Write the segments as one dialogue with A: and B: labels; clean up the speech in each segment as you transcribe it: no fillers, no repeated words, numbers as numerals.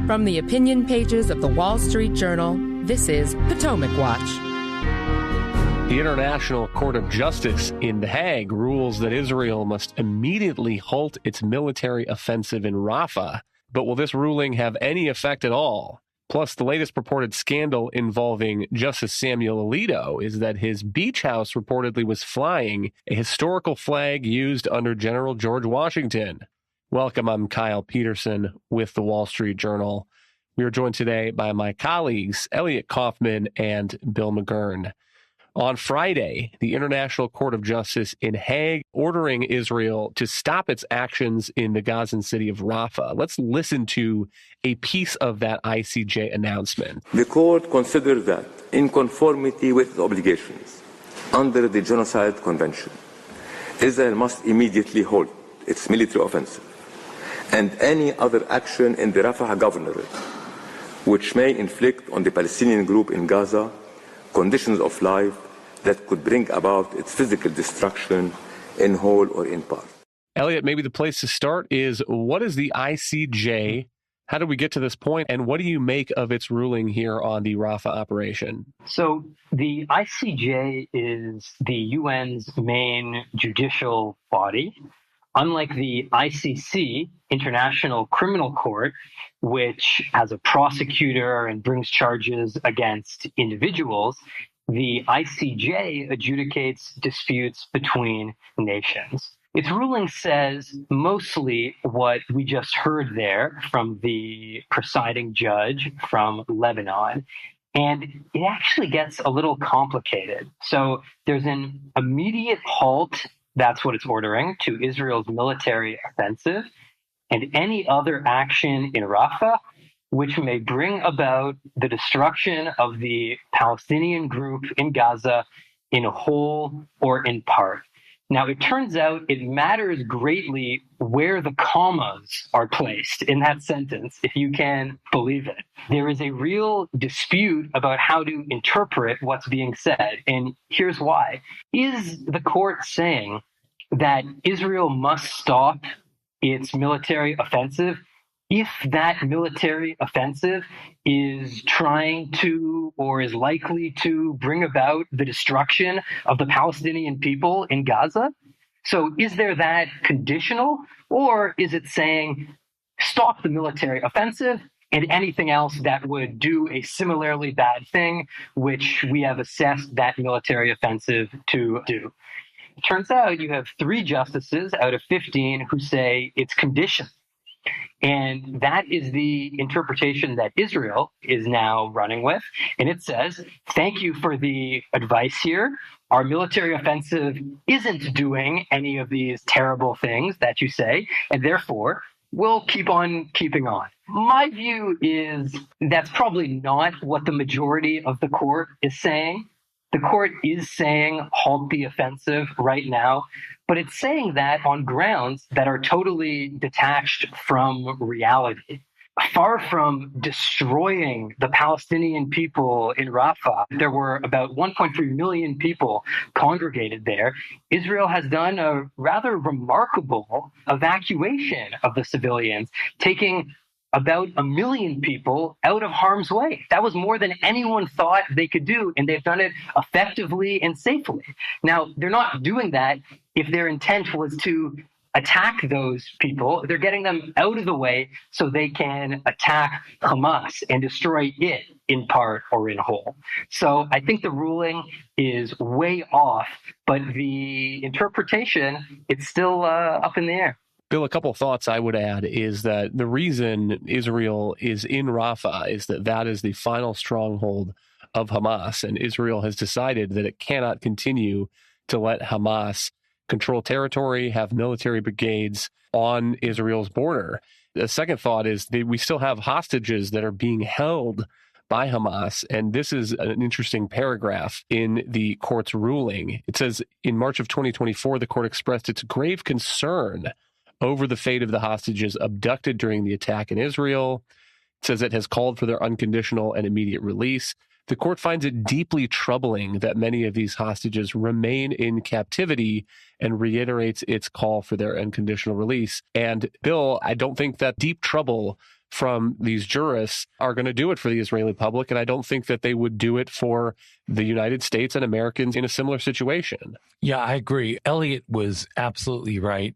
A: From the opinion pages of the Wall Street Journal, this is Potomac Watch.
B: The International Court of Justice in The Hague rules that Israel must immediately halt its military offensive in Rafah. But will this ruling have any effect at all? Plus, the latest purported scandal involving Justice Samuel Alito is that his beach house reportedly was flying a historical flag used under General George Washington. Welcome, I'm Kyle Peterson with the Wall Street Journal. We are joined today by my colleagues, Elliot Kaufman and Bill McGurn. On Friday, the International Court of Justice in Hague ordering Israel to stop its actions in the Gazan city of Rafah. Let's listen to a piece of that ICJ announcement.
C: The court considers that, in conformity with its obligations under the Genocide Convention, Israel must immediately halt its military offensive and any other action in the Rafah governorate which may inflict on the Palestinian group in Gaza conditions of life that could bring about its physical destruction in whole or in part.
B: Elliot, maybe the place to start is, what is the ICJ? How did we get to this point? And what do you make of its ruling here on the Rafah operation?
D: So the ICJ is the UN's main judicial body. Unlike the ICC, International Criminal Court, which has a prosecutor and brings charges against individuals, the ICJ adjudicates disputes between nations. Its ruling says mostly what we just heard there from the presiding judge from Lebanon. And it actually gets a little complicated. So there's an immediate halt, that's what it's ordering, to Israel's military offensive and any other action in Rafah which may bring about the destruction of the Palestinian group in Gaza in whole or in part. Now, it turns out it matters greatly where the commas are placed in that sentence, if you can believe it. There is a real dispute about how to interpret what's being said, and here's why. Is the court saying that Israel must stop its military offensive if that military offensive is trying to or is likely to bring about the destruction of the Palestinian people in Gaza? So is there that conditional, or is it saying stop the military offensive and anything else that would do a similarly bad thing, which we have assessed that military offensive to do? It turns out you have 3 justices out of 15 who say it's conditional. And that is the interpretation that Israel is now running with. And it says, thank you for the advice here. Our military offensive isn't doing any of these terrible things that you say, and therefore we'll keep on keeping on. My view is that's probably not what the majority of the court is saying. The court is saying halt the offensive right now, but it's saying that on grounds that are totally detached from reality. Far from destroying the Palestinian people in Rafah, there were about 1.3 million people congregated there. Israel has done a rather remarkable evacuation of the civilians, taking about 1 million people out of harm's way. That was more than anyone thought they could do, and they've done it effectively and safely. Now, they're not doing that if their intent was to attack those people. They're getting them out of the way so they can attack Hamas and destroy it in part or in whole. So I think the ruling is way off, but the interpretation, it's still up in the air.
B: Bill, a couple of thoughts I would add is that the reason Israel is in Rafah is that that is the final stronghold of Hamas, and Israel has decided that it cannot continue to let Hamas control territory, have military brigades on Israel's border. The second thought is that we still have hostages that are being held by Hamas, and this is an interesting paragraph in the court's ruling. It says, in March of 2024, the court expressed its grave concern over the fate of the hostages abducted during the attack in Israel. It says it has called for their unconditional and immediate release. The court finds it deeply troubling that many of these hostages remain in captivity and reiterates its call for their unconditional release. And Bill, I don't think that deep trouble from these jurists are going to do it for the Israeli public. And I don't think that they would do it for the United States and Americans in a similar situation.
E: Yeah, I agree. Elliot was absolutely right.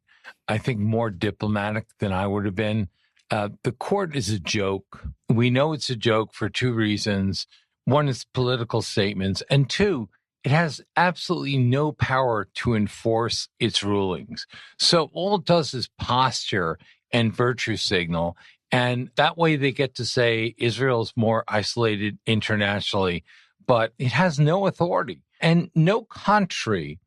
E: I think more diplomatic than I would have been. The court is a joke. We know it's a joke for two reasons. One is political statements, and two, it has absolutely no power to enforce its rulings. So all it does is posture and virtue signal. And that way they get to say Israel's more isolated internationally, but it has no authority. And no country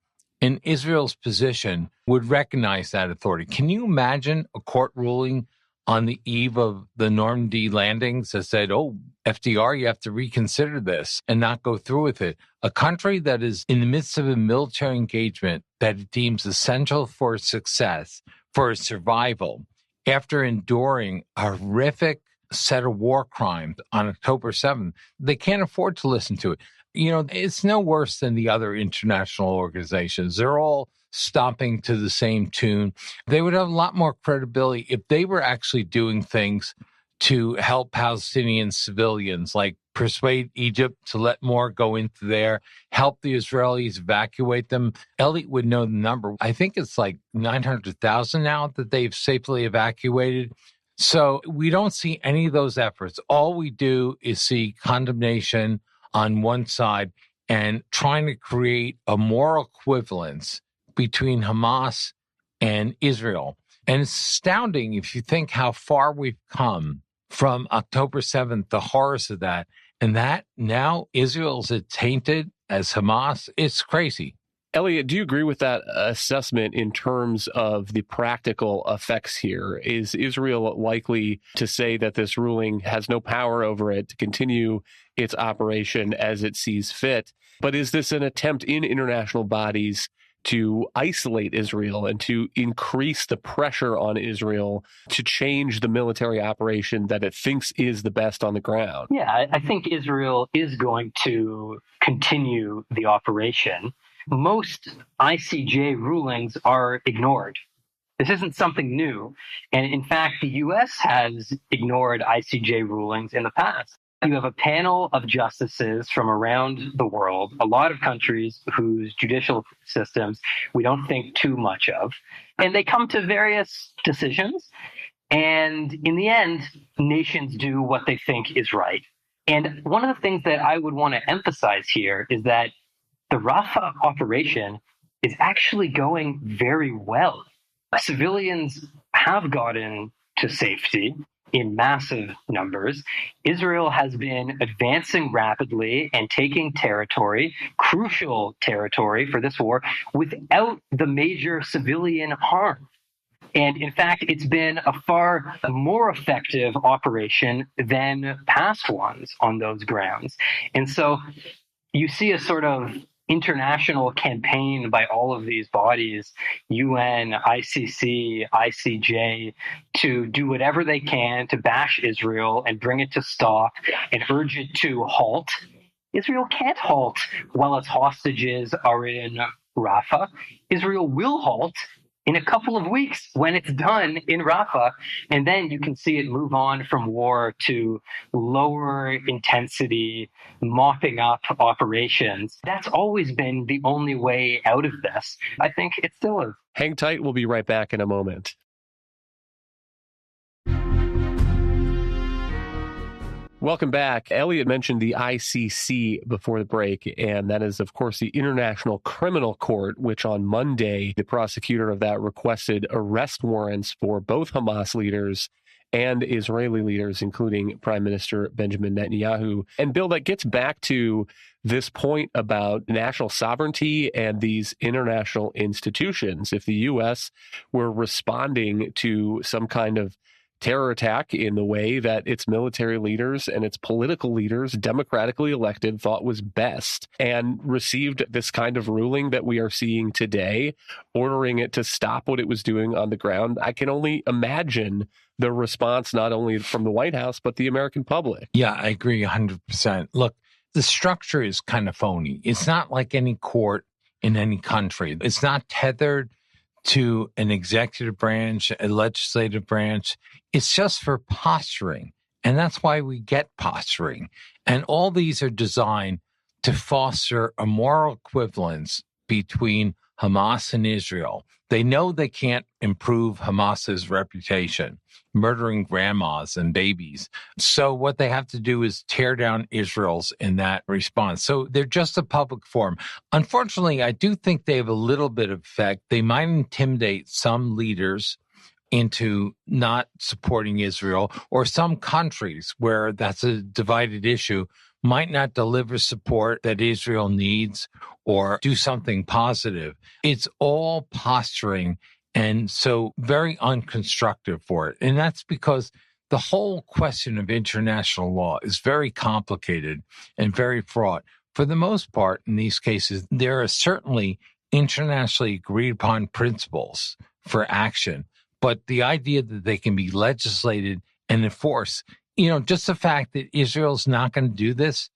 E: in Israel's position would recognize that authority. Can you imagine a court ruling on the eve of the Normandy landings that said, oh, FDR, you have to reconsider this and not go through with it? A country that is in the midst of a military engagement that it deems essential for its success, for its survival, after enduring a horrific set of war crimes on October 7th, they can't afford to listen to it. You know, it's no worse than the other international organizations. They're all stomping to the same tune. They would have a lot more credibility if they were actually doing things to help Palestinian civilians, like persuade Egypt to let more go into there, help the Israelis evacuate them. Elliot would know the number. I think it's like 900,000 now that they've safely evacuated. So we don't see any of those efforts. All we do is see condemnation on one side and trying to create a moral equivalence between Hamas and Israel. And it's astounding if you think how far we've come from October 7th, the horrors of that, and that now Israel's tainted as Hamas. It's crazy.
B: Elliot, do you agree with that assessment in terms of the practical effects here? Is Israel likely to say that this ruling has no power over it to continue its operation as it sees fit? But is this an attempt in international bodies to isolate Israel and to increase the pressure on Israel to change the military operation that it thinks is the best on the ground?
D: Yeah, I think Israel is going to continue the operation. Most ICJ rulings are ignored. This isn't something new. And in fact, the U.S. has ignored ICJ rulings in the past. You have a panel of justices from around the world, a lot of countries whose judicial systems we don't think too much of. And they come to various decisions. And in the end, nations do what they think is right. And one of the things that I would want to emphasize here is that the Rafah operation is actually going very well. Civilians have gotten to safety in massive numbers. Israel has been advancing rapidly and taking territory, crucial territory for this war, without the major civilian harm. And in fact, it's been a far more effective operation than past ones on those grounds. And so you see a sort of international campaign by all of these bodies, UN, ICC, ICJ, to do whatever they can to bash Israel and bring it to stop and urge it to halt. Israel can't halt while its hostages are in Rafah. Israel will halt in a couple of weeks when it's done in Rafah, and then you can see it move on from war to lower intensity, mopping up operations. That's always been the only way out of this. I think it still is.
B: Hang tight. We'll be right back in a moment. Welcome back. Elliot mentioned the ICC before the break, and that is, of course, the International Criminal Court, which on Monday, the prosecutor of that requested arrest warrants for both Hamas leaders and Israeli leaders, including Prime Minister Benjamin Netanyahu. And Bill, that gets back to this point about national sovereignty and these international institutions. If the U.S. were responding to some kind of terror attack in the way that its military leaders and its political leaders, democratically elected, thought was best, and received this kind of ruling that we are seeing today, ordering it to stop what it was doing on the ground, I can only imagine the response not only from the White House, but the American public.
E: Yeah, I agree 100%. Look, the structure is kind of phony. It's not like any court in any country. It's not tethered to an executive branch, a legislative branch. It's just for posturing. And that's why we get posturing. And all these are designed to foster a moral equivalence between Hamas and Israel. They know they can't improve Hamas's reputation, murdering grandmas and babies. So what they have to do is tear down Israel's in that response. So they're just a public forum. Unfortunately, I do think they have a little bit of effect. They might intimidate some leaders into not supporting Israel, or some countries where that's a divided issue might not deliver support that Israel needs or do something positive. It's all posturing, and so very unconstructive for it. And that's because the whole question of international law is very complicated and very fraught. For the most part, in these cases, there are certainly internationally agreed upon principles for action, but the idea that they can be legislated and enforced, just the fact that Israel's not going to do this,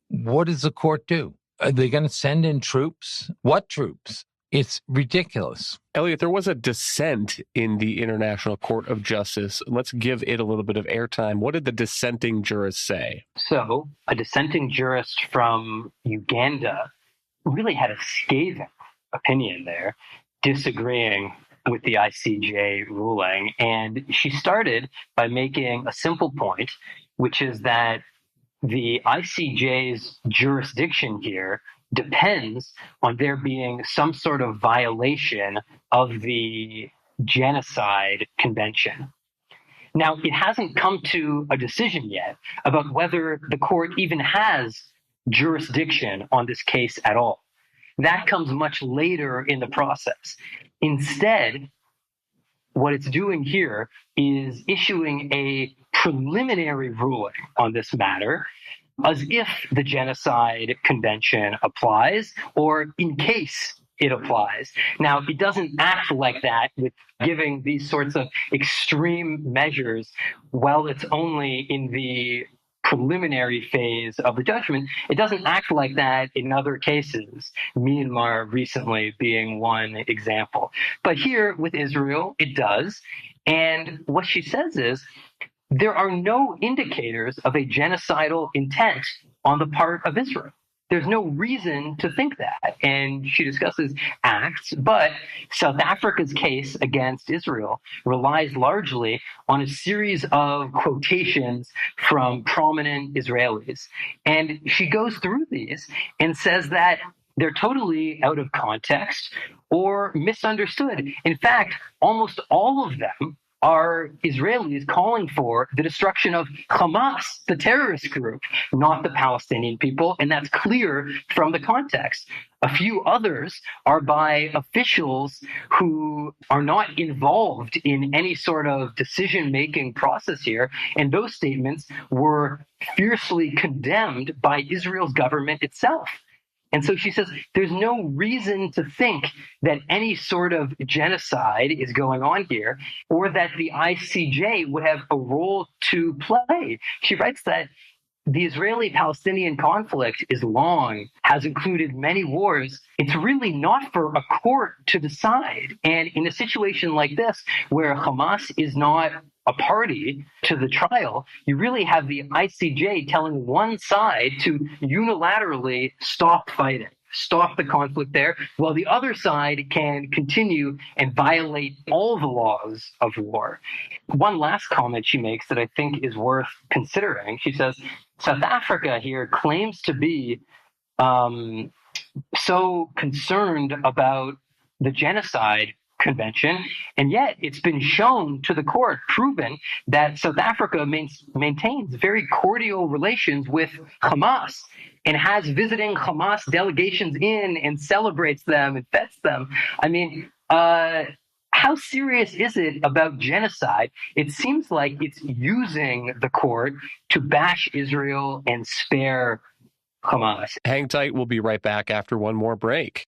E: what does the court do? Are they going to send in troops? What troops? It's ridiculous.
B: Elliot, there was a dissent in the International Court of Justice. Let's give it a little bit of airtime. What did the dissenting jurist say?
D: So, a dissenting jurist from Uganda really had a scathing opinion there, disagreeing with the ICJ ruling. And she started by making a simple point, which is that the ICJ's jurisdiction here depends on there being some sort of violation of the Genocide Convention. Now, it hasn't come to a decision yet about whether the court even has jurisdiction on this case at all. That comes much later in the process. Instead, what it's doing here is issuing a preliminary ruling on this matter, as if the Genocide Convention applies, or in case it applies. Now, it doesn't act like that with giving these sorts of extreme measures while it's only in the preliminary phase of the judgment. It doesn't act like that in other cases, Myanmar recently being one example. But here with Israel, it does. And what she says is, there are no indicators of a genocidal intent on the part of Israel. There's no reason to think that. And she discusses acts, but South Africa's case against Israel relies largely on a series of quotations from prominent Israelis. And she goes through these and says that they're totally out of context or misunderstood. In fact, almost all of them are Israelis calling for the destruction of Hamas, the terrorist group, not the Palestinian people, and that's clear from the context. A few others are by officials who are not involved in any sort of decision-making process here, and those statements were fiercely condemned by Israel's government itself. And so she says there's no reason to think that any sort of genocide is going on here, or that the ICJ would have a role to play. She writes that the Israeli-Palestinian conflict is long, has included many wars. It's really not for a court to decide. And in a situation like this, where Hamas is not a party to the trial, you really have the ICJ telling one side to unilaterally stop fighting, stop the conflict there, while the other side can continue and violate all the laws of war. One last comment she makes that I think is worth considering. She says, South Africa here claims to be so concerned about the Genocide Convention, and yet it's been shown to the court, proven, that South Africa maintains very cordial relations with Hamas and has visiting Hamas delegations in and celebrates them and vets them. I mean, how serious is it about genocide? It seems like it's using the court to bash Israel and spare Hamas.
B: Hang tight. We'll be right back after one more break.